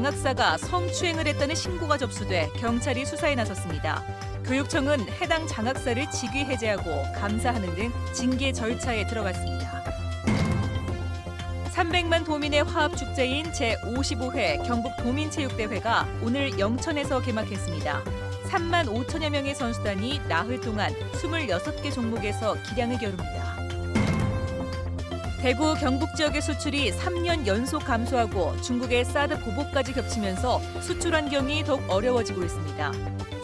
장학사가 성추행을 했다는 신고가 접수돼 경찰이 수사에 나섰습니다. 교육청은 해당 장학사를 직위 해제하고 감사하는 등 징계 절차에 들어갔습니다. 300만 도민의 화합축제인 제55회 경북도민체육대회가 오늘 영천에서 개막했습니다. 3만 5천여 명의 선수단이 나흘 동안 26개 종목에서 기량을 겨룹니다. 대구, 경북 지역의 수출이 3년 연속 감소하고 중국의 사드 보복까지 겹치면서 수출 환경이 더욱 어려워지고 있습니다.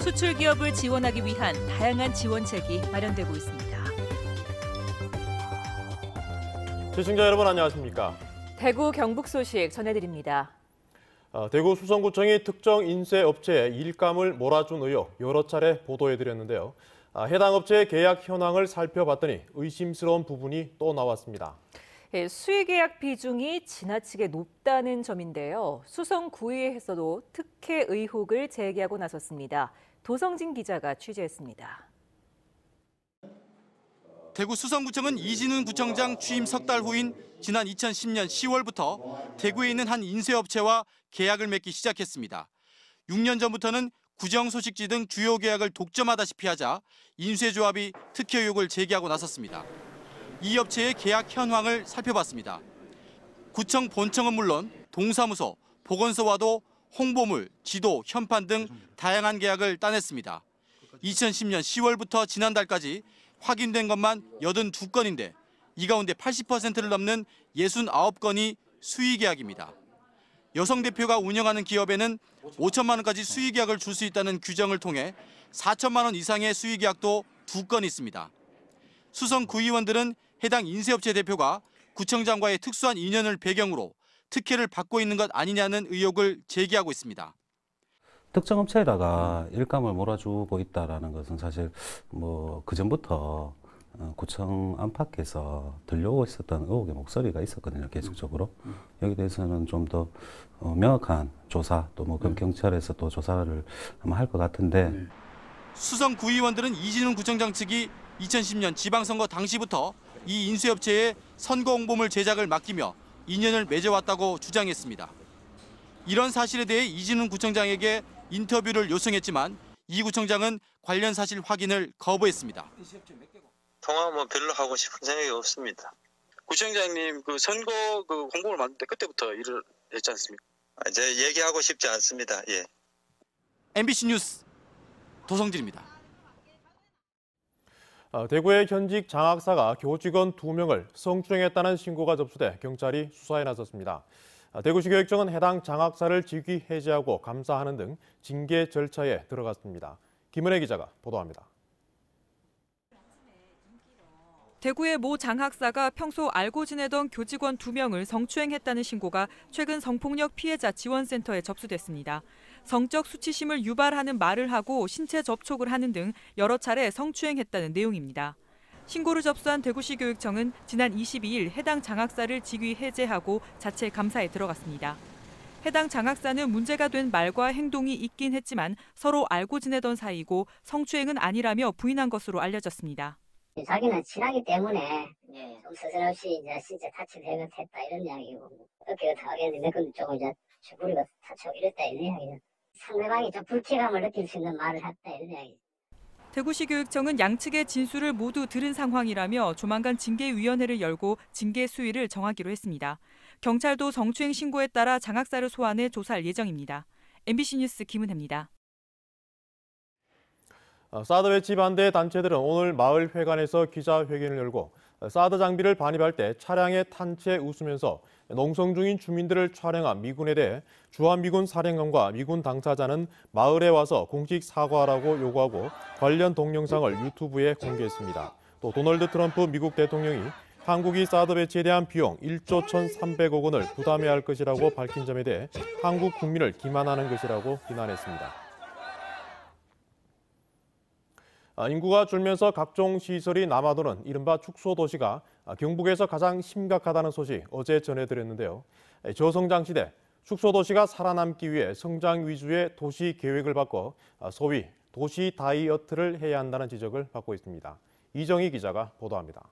수출 기업을 지원하기 위한 다양한 지원책이 마련되고 있습니다. 시청자 여러분 안녕하십니까? 대구, 경북 소식 전해드립니다. 대구 수성구청이 특정 인쇄업체에 일감을 몰아준 의혹 여러 차례 보도해드렸는데요. 해당 업체의 계약 현황을 살펴봤더니 의심스러운 부분이 또 나왔습니다. 수의계약 비중이 지나치게 높다는 점인데요. 수성구의회에서도 특혜 의혹을 제기하고 나섰습니다. 도성진 기자가 취재했습니다. 대구 수성구청은 이진훈 구청장 취임 석 달 후인 지난 2010년 10월부터 대구에 있는 한 인쇄업체와 계약을 맺기 시작했습니다. 6년 전부터는 구정소식지 등 주요 계약을 독점하다시피 하자 인쇄조합이 특혜 의혹을 제기하고 나섰습니다. 이 업체의 계약 현황을 살펴봤습니다. 구청 본청은 물론 동사무소, 보건소와도 홍보물, 지도, 현판 등 다양한 계약을 따냈습니다. 2010년 10월부터 지난달까지 확인된 것만 82건인데 이 가운데 80%를 넘는 69건이 수의계약입니다. 여성 대표가 운영하는 기업에는 5천만 원까지 수의계약을 줄 수 있다는 규정을 통해 4천만 원 이상의 수의계약도 2건 있습니다. 수성 구의원들은 해당 인쇄업체 대표가 구청장과의 특수한 인연을 배경으로 특혜를 받고 있는 것 아니냐는 의혹을 제기하고 있습니다. 특정 업체에다가 일감을 몰아주고 있다는 것은 사실 그전부터 구청 안팎에서 들려오고 있었던 의혹의 목소리가 있었거든요, 계속적으로. 여기에 대해서는 좀 더 명확한 조사, 또 경찰에서 또 조사를 아마 할 것 같은데. 수성 구의원들은 이진훈 구청장 측이 2010년 지방선거 당시부터 이 인쇄업체에 선거 홍보물 제작을 맡기며 인연을 맺어왔다고 주장했습니다. 이런 사실에 대해 이진훈 구청장에게 인터뷰를 요청했지만 이 구청장은 관련 사실 확인을 거부했습니다. 통화 별로 하고 싶은 생각이 없습니다. 구청장님 선거 홍보를 만들 때 그때부터 일을 했지 않습니까? 이제 얘기하고 싶지 않습니다. 예. MBC 뉴스 도성진입니다. 대구의 현직 장학사가 교직원 2명을 성추행했다는 신고가 접수돼 경찰이 수사에 나섰습니다. 대구시 교육청은 해당 장학사를 직위 해제하고 감사하는 등 징계 절차에 들어갔습니다. 김은혜 기자가 보도합니다. 대구의 모 장학사가 평소 알고 지내던 교직원 2명을 성추행했다는 신고가 최근 성폭력 피해자 지원센터에 접수됐습니다. 성적 수치심을 유발하는 말을 하고 신체 접촉을 하는 등 여러 차례 성추행했다는 내용입니다. 신고를 접수한 대구시 교육청은 지난 22일 해당 장학사를 직위 해제하고 자체 감사에 들어갔습니다. 해당 장학사는 문제가 된 말과 행동이 있긴 했지만 서로 알고 지내던 사이고 성추행은 아니라며 부인한 것으로 알려졌습니다. 자기는 친하기 때문에 좀 스스럼없이 이제 신체 타치를 했다 이런 이야기고 어깨가 타겠는데 몇 건 조금 이제 주부리가 타치고 이랬다 이런 이야기죠. 상대방이 좀 불쾌감을 느낄 수 있는 말을 했다 이런 이야기. 대구시 교육청은 양측의 진술을 모두 들은 상황이라며 조만간 징계위원회를 열고 징계 수위를 정하기로 했습니다. 경찰도 성추행 신고에 따라 장학사를 소환해 조사할 예정입니다. MBC 뉴스 김은혜입니다. 사드 배치 반대 단체들은 오늘 마을회관에서 기자회견을 열고 사드 장비를 반입할 때 차량에 탄채 웃으면서 농성 중인 주민들을 촬영한 미군에 대해 주한미군 사령관과 미군 당사자는 마을에 와서 공식 사과하라고 요구하고 관련 동영상을 유튜브에 공개했습니다. 또 도널드 트럼프 미국 대통령이 한국이 사드 배치에 대한 비용 1조 1,300억 원을 부담해야 할 것이라고 밝힌 점에 대해 한국 국민을 기만하는 것이라고 비난했습니다. 인구가 줄면서 각종 시설이 남아도는 이른바 축소도시가 경북에서 가장 심각하다는 소식 어제 전해드렸는데요. 저성장 시대 축소도시가 살아남기 위해 성장 위주의 도시 계획을 바꿔 소위 도시 다이어트를 해야 한다는 지적을 받고 있습니다. 이정희 기자가 보도합니다.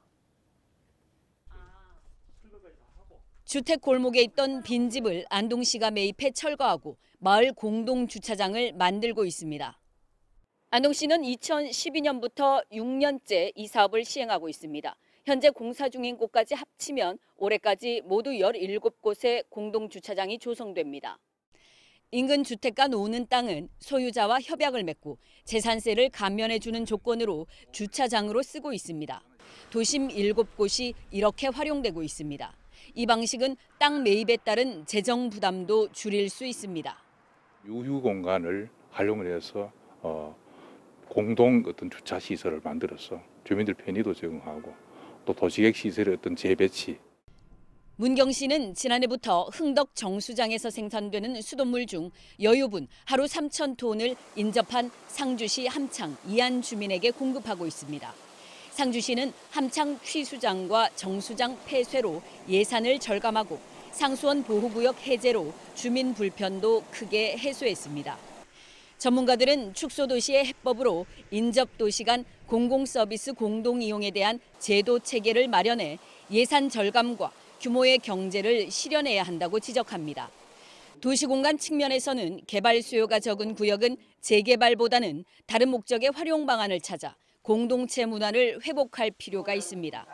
주택 골목에 있던 빈집을 안동시가 매입해 철거하고 마을 공동 주차장을 만들고 있습니다. 안동시는 2012년부터 6년째 이 사업을 시행하고 있습니다. 현재 공사 중인 곳까지 합치면 올해까지 모두 17곳의 공동 주차장이 조성됩니다. 인근 주택가 노는 땅은 소유자와 협약을 맺고 재산세를 감면해주는 조건으로 주차장으로 쓰고 있습니다. 도심 7곳이 이렇게 활용되고 있습니다. 이 방식은 땅 매입에 따른 재정 부담도 줄일 수 있습니다. 유휴 공간을 활용을 해서 공동 어떤 주차 시설을 만들어서 주민들 편의도 제공하고 또 도시계획 시설의 어떤 재배치. 문경 씨는 지난해부터 흥덕 정수장에서 생산되는 수돗물 중 여유분 하루 3,000톤을 인접한 상주시 함창 이안 주민에게 공급하고 있습니다. 상주시는 함창 취수장과 정수장 폐쇄로 예산을 절감하고 상수원 보호구역 해제로 주민 불편도 크게 해소했습니다. 전문가들은 축소도시의 해법으로 인접도시 간 공공서비스 공동이용에 대한 제도 체계를 마련해 예산 절감과 규모의 경제를 실현해야 한다고 지적합니다. 도시공간 측면에서는 개발 수요가 적은 구역은 재개발보다는 다른 목적의 활용 방안을 찾아 공동체 문화를 회복할 필요가 있습니다.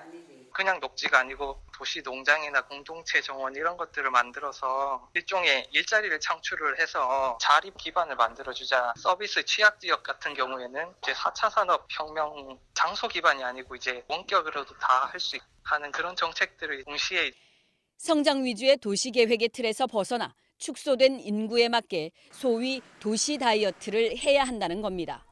그냥 녹지가 아니고 도시 농장이나 공동체 정원 이런 것들을 만들어서 일종의 일자리를 창출을 해서 자립 기반을 만들어주자. 서비스 취약 지역 같은 경우에는 이제 4차 산업혁명 장소 기반이 아니고 이제 원격으로도 다 할 수 하는 그런 정책들을 동시에 성장 위주의 도시 계획의 틀에서 벗어나 축소된 인구에 맞게 소위 도시 다이어트를 해야 한다는 겁니다.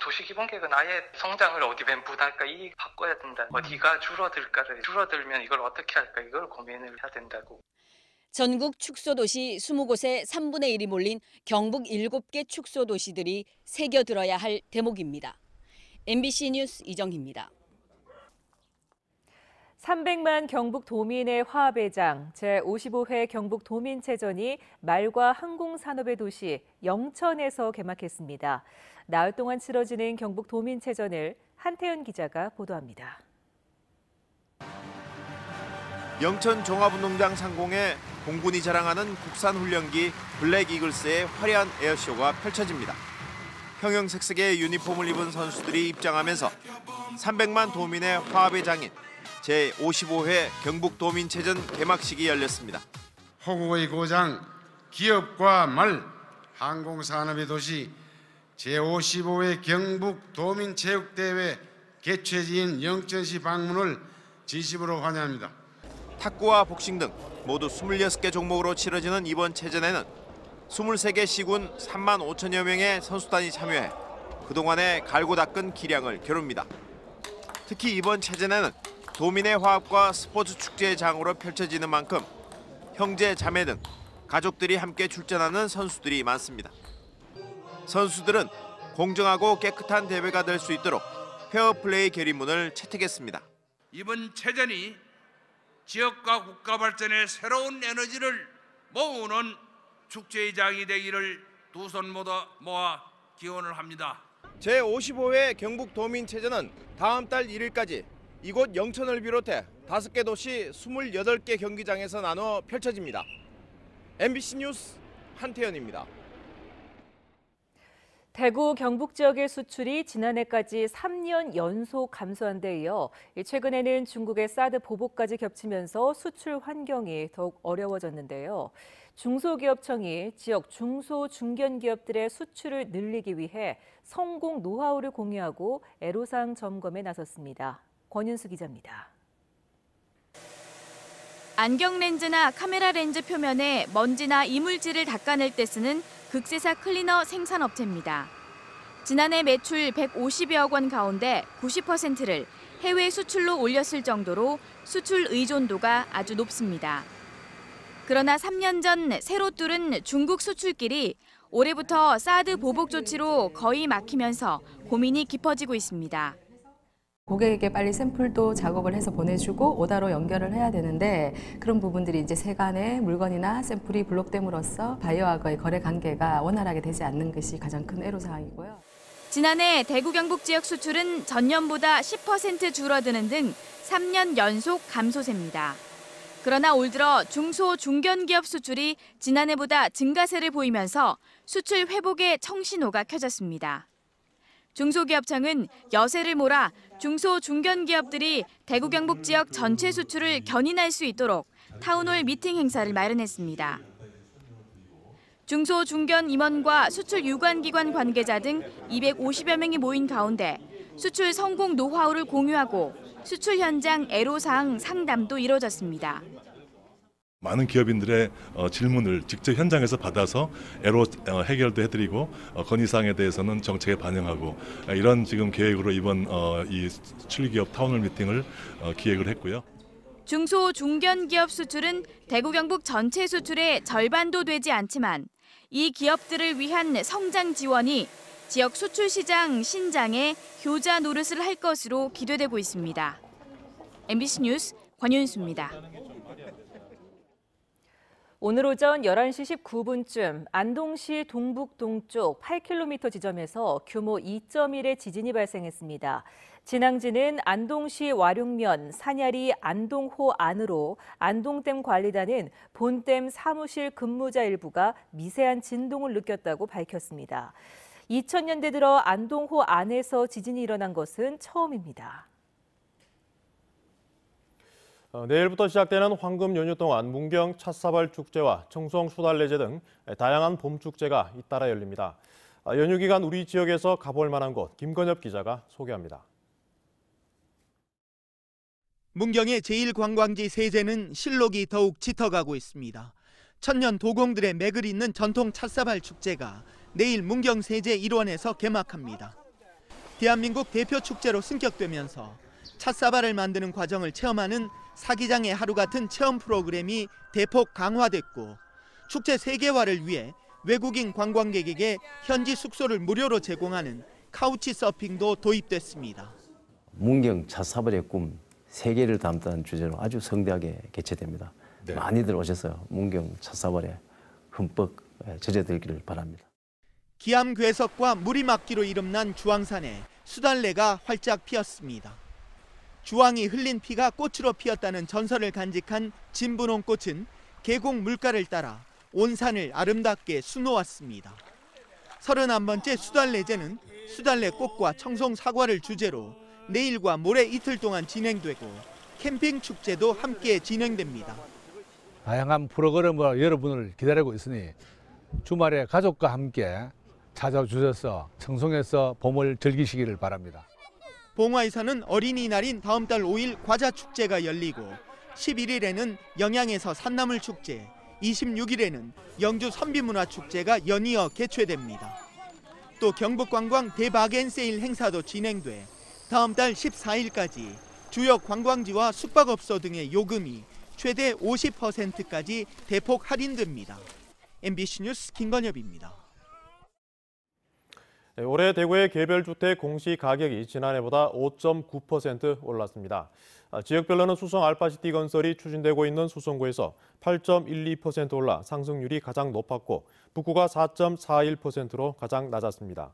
도시 기본계획은 아예 성장을 어디 뱀부할까 이 바꿔야 된다. 어디가 줄어들까를 줄어들면 이걸 어떻게 할까 이걸 고민을 해야 된다고. 전국 축소도시 20곳에 3분의 1이 몰린 경북 7개 축소도시들이 새겨들어야 할 대목입니다. MBC 뉴스 이정희입니다. 300만 경북 도민의 화합의 장 제55회 경북 도민체전이 말과 항공산업의 도시 영천에서 개막했습니다. 나흘 동안 치러지는 경북 도민체전을 한태현 기자가 보도합니다. 영천 종합운동장 상공에 공군이 자랑하는 국산 훈련기 블랙 이글스의 화려한 에어쇼가 펼쳐집니다. 형형색색의 유니폼을 입은 선수들이 입장하면서 300만 도민의 화합의 장인 제55회 경북도민체전 개막식이 열렸습니다. 호국의 고장, 기업과 말, 항공산업의 도시 제55회 경북도민체육대회 개최지인 영천시 방문을 진심으로 환영합니다. 탁구와 복싱 등 모두 26개 종목으로 치러지는 이번 체전에는 23개 시군 3만 5천여 명의 선수단이 참여해 그동안의 갈고 닦은 기량을 겨룹니다. 특히 이번 체전에는 도민의 화합과 스포츠 축제의 장으로 펼쳐지는 만큼 형제, 자매 등 가족들이 함께 출전하는 선수들이 많습니다. 선수들은 공정하고 깨끗한 대회가 될 수 있도록 페어플레이 결의문을 채택했습니다. 이번 체전이 지역과 국가 발전에 새로운 에너지를 모으는 축제의 장이 되기를 두 손 모아 기원을 합니다. 제55회 경북도민체전은 다음 달 1일까지 이곳 영천을 비롯해 5개 도시 28개 경기장에서 나눠 펼쳐집니다. MBC 뉴스 한태현입니다. 대구 경북 지역의 수출이 지난해까지 3년 연속 감소한 데 이어 최근에는 중국의 사드 보복까지 겹치면서 수출 환경이 더욱 어려워졌는데요. 중소기업청이 지역 중소 중견기업들의 수출을 늘리기 위해 성공 노하우를 공유하고 애로사항 점검에 나섰습니다. 권윤수 기자입니다. 안경 렌즈나 카메라 렌즈 표면에 먼지나 이물질을 닦아낼 때 쓰는 극세사 클리너 생산업체입니다. 지난해 매출 150여억 원 가운데 90%를 해외 수출로 올렸을 정도로 수출 의존도가 아주 높습니다. 그러나 3년 전 새로 뚫은 중국 수출길이 올해부터 사드 보복 조치로 거의 막히면서 고민이 깊어지고 있습니다. 고객에게 빨리 샘플도 작업을 해서 보내주고 오다로 연결을 해야 되는데 그런 부분들이 이제 세간의 물건이나 샘플이 블록됨으로써 바이어와의 거래 관계가 원활하게 되지 않는 것이 가장 큰 애로사항이고요. 지난해 대구 경북 지역 수출은 전년보다 10% 줄어드는 등 3년 연속 감소세입니다. 그러나 올 들어 중소 중견기업 수출이 지난해보다 증가세를 보이면서 수출 회복의 청신호가 켜졌습니다. 중소기업청은 여세를 몰아 중소 중견기업들이 대구 경북 지역 전체 수출을 견인할 수 있도록 타운홀 미팅 행사를 마련했습니다. 중소 중견 임원과 수출 유관기관 관계자 등 250여 명이 모인 가운데 수출 성공 노하우를 공유하고 수출 현장 애로사항 상담도 이뤄졌습니다. 많은 기업인들의 질문을 직접 현장에서 받아서 애로 해결도 해드리고 건의사항에 대해서는 정책에 반영하고 이런 지금 계획으로 이번 이 수출기업 타운홀 미팅을 기획을 했고요. 중소 중견기업 수출은 대구 경북 전체 수출의 절반도 되지 않지만 이 기업들을 위한 성장 지원이 지역 수출 시장 신장에 효자 노릇을 할 것으로 기대되고 있습니다. MBC 뉴스 권윤수입니다. 오늘 오전 11시 19분쯤 안동시 동북동쪽 8km 지점에서 규모 2.1의 지진이 발생했습니다. 진앙지는 안동시 와룡면 산야리 안동호 안으로 안동댐 관리단은 본댐 사무실 근무자 일부가 미세한 진동을 느꼈다고 밝혔습니다. 2000년대 들어 안동호 안에서 지진이 일어난 것은 처음입니다. 내일부터 시작되는 황금 연휴 동안 문경 찻사발 축제와 청송 수달래제 등 다양한 봄 축제가 잇따라 열립니다. 연휴 기간 우리 지역에서 가볼 만한 곳 김건엽 기자가 소개합니다. 문경의 제1관광지 세제는 실록이 더욱 짙어가고 있습니다. 천년 도공들의 맥을 잇는 전통 찻사발 축제가 내일 문경 세제 1원에서 개막합니다. 대한민국 대표 축제로 승격되면서 찻사발을 만드는 과정을 체험하는 사기장의 하루 같은 체험 프로그램이 대폭 강화됐고 축제 세계화를 위해 외국인 관광객에게 현지 숙소를 무료로 제공하는 카우치 서핑도 도입됐습니다. 문경 찻사발의 꿈 세계를 담다는 주제로 아주 성대하게 개최됩니다. 네. 많이들 오셔서 문경 찻사발에 흠뻑 젖어들기를 바랍니다. 기암괴석과 물이 막기로 이름난 주황산에 수달래가 활짝 피었습니다. 주황이 흘린 피가 꽃으로 피었다는 전설을 간직한 진분홍 꽃은 계곡 물가를 따라 온 산을 아름답게 수놓았습니다. 31번째 수달래제는 수달래 꽃과 청송 사과를 주제로 내일과 모레 이틀 동안 진행되고 캠핑 축제도 함께 진행됩니다. 다양한 프로그램으로 여러분을 기다리고 있으니 주말에 가족과 함께 찾아주셔서 청송에서 봄을 즐기시기를 바랍니다. 봉화에서는 어린이날인 다음 달 5일 과자축제가 열리고 11일에는 영양에서 산나물 축제, 26일에는 영주 선비문화축제가 연이어 개최됩니다. 또 경북관광 대바겐세일 행사도 진행돼 다음 달 14일까지 주요 관광지와 숙박업소 등의 요금이 최대 50%까지 대폭 할인됩니다. MBC 뉴스 김건엽입니다. 올해 대구의 개별주택 공시가격이 지난해보다 5.9% 올랐습니다. 지역별로는 수성 알파시티 건설이 추진되고 있는 수성구에서 8.12% 올라 상승률이 가장 높았고 북구가 4.41%로 가장 낮았습니다.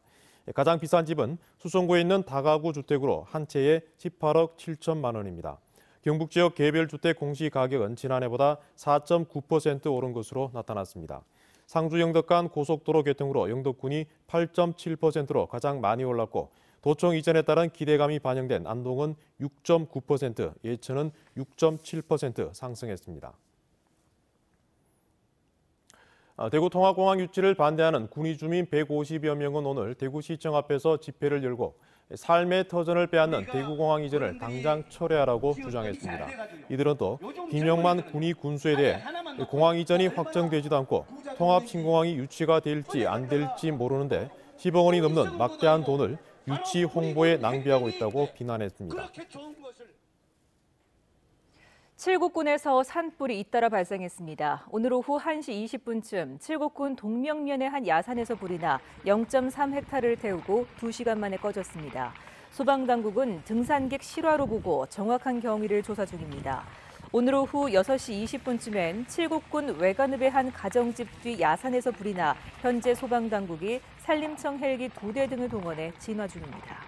가장 비싼 집은 수성구에 있는 다가구 주택으로 한 채에 18억 7천만 원입니다. 경북 지역 개별주택 공시가격은 지난해보다 4.9% 오른 것으로 나타났습니다. 상주 영덕 간 고속도로 개통으로 영덕군이 8.7%로 가장 많이 올랐고 도청 이전에 따른 기대감이 반영된 안동은 6.9%, 예천은 6.7% 상승했습니다. 대구 통합공항 유치를 반대하는 군위 주민 150여 명은 오늘 대구시청 앞에서 집회를 열고 삶의 터전을 빼앗는 대구공항 이전을 당장 철회하라고 주장했습니다. 이들은 또 김영만 군위 군수에 대해 공항 이전이 확정되지도 않고 통합 신공항이 유치가 될지 안 될지 모르는데 10억 원이 넘는 막대한 돈을 유치 홍보에 낭비하고 있다고 비난했습니다. 칠곡군에서 산불이 잇따라 발생했습니다. 오늘 오후 1시 20분쯤 칠곡군 동명면의 한 야산에서 불이 나 0.3헥타르를 태우고 2시간 만에 꺼졌습니다. 소방당국은 등산객 실화로 보고 정확한 경위를 조사 중입니다. 오늘 오후 6시 20분쯤엔 칠곡군 외관읍의 한 가정집 뒤 야산에서 불이 나 현재 소방당국이 산림청 헬기 2대 등을 동원해 진화 중입니다.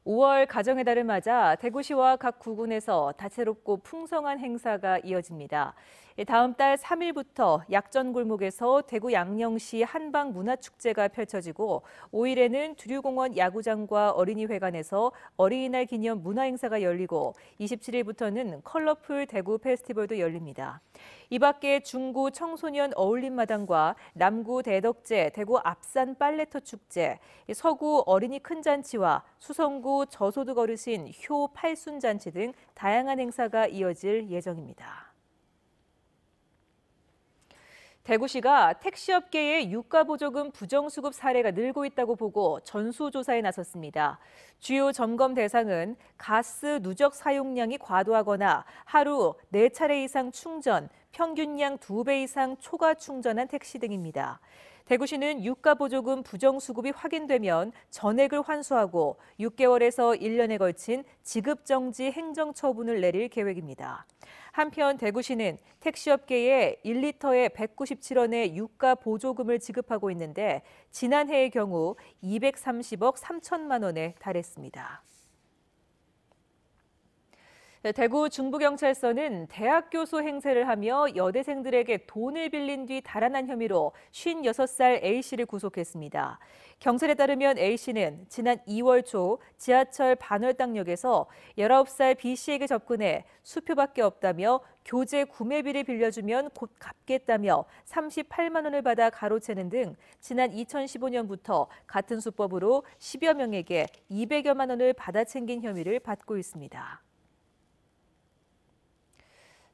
5월 가정의 달을 맞아 대구시와 각 구군에서 다채롭고 풍성한 행사가 이어집니다. 다음 달 3일부터 약전골목에서 대구 양령시 한방문화축제가 펼쳐지고 5일에는 두류공원 야구장과 어린이회관에서 어린이날 기념 문화행사가 열리고 27일부터는 컬러풀 대구 페스티벌도 열립니다. 이 밖에 중구 청소년 어울림마당과 남구 대덕제 대구 앞산 빨래터 축제, 서구 어린이 큰잔치와 수성구 저소득 어르신 효 팔순잔치 등 다양한 행사가 이어질 예정입니다. 대구시가 택시업계의 유가보조금 부정수급 사례가 늘고 있다고 보고 전수조사에 나섰습니다. 주요 점검 대상은 가스 누적 사용량이 과도하거나 하루 4차례 이상 충전, 평균량 2배 이상 초과 충전한 택시 등입니다. 대구시는 유가보조금 부정수급이 확인되면 전액을 환수하고 6개월에서 1년에 걸친 지급정지 행정처분을 내릴 계획입니다. 한편 대구시는 택시업계에 1리터에 197원의 유가 보조금을 지급하고 있는데 지난해의 경우 230억 3천만 원에 달했습니다. 대구 중부경찰서는 대학 교수 행세를 하며 여대생들에게 돈을 빌린 뒤 달아난 혐의로 56살 A씨를 구속했습니다. 경찰에 따르면 A씨는 지난 2월 초 지하철 반월당역에서 19살 B씨에게 접근해 수표밖에 없다며 교재 구매비를 빌려주면 곧 갚겠다며 38만 원을 받아 가로채는 등 지난 2015년부터 같은 수법으로 10여 명에게 200여만 원을 받아 챙긴 혐의를 받고 있습니다.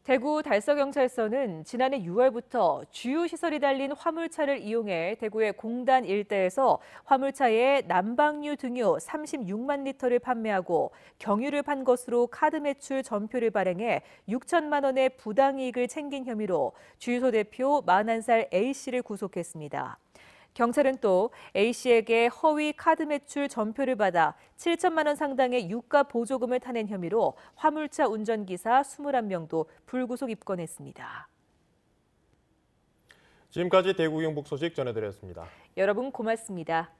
대구 달서경찰서는 지난해 6월부터 주유 시설이 달린 화물차를 이용해 대구의 공단 일대에서 화물차에 난방유 등유 36만 리터를 판매하고 경유를 판 것으로 카드 매출 전표를 발행해 6천만 원의 부당이익을 챙긴 혐의로 주유소 대표 41살 A씨를 구속했습니다. 경찰은 또 A씨에게 허위 카드 매출 전표를 받아 7천만 원 상당의 유가 보조금을 타낸 혐의로 화물차 운전기사 21명도 불구속 입건했습니다. 지금까지 대구 경북 소식 전해드렸습니다. 여러분 고맙습니다.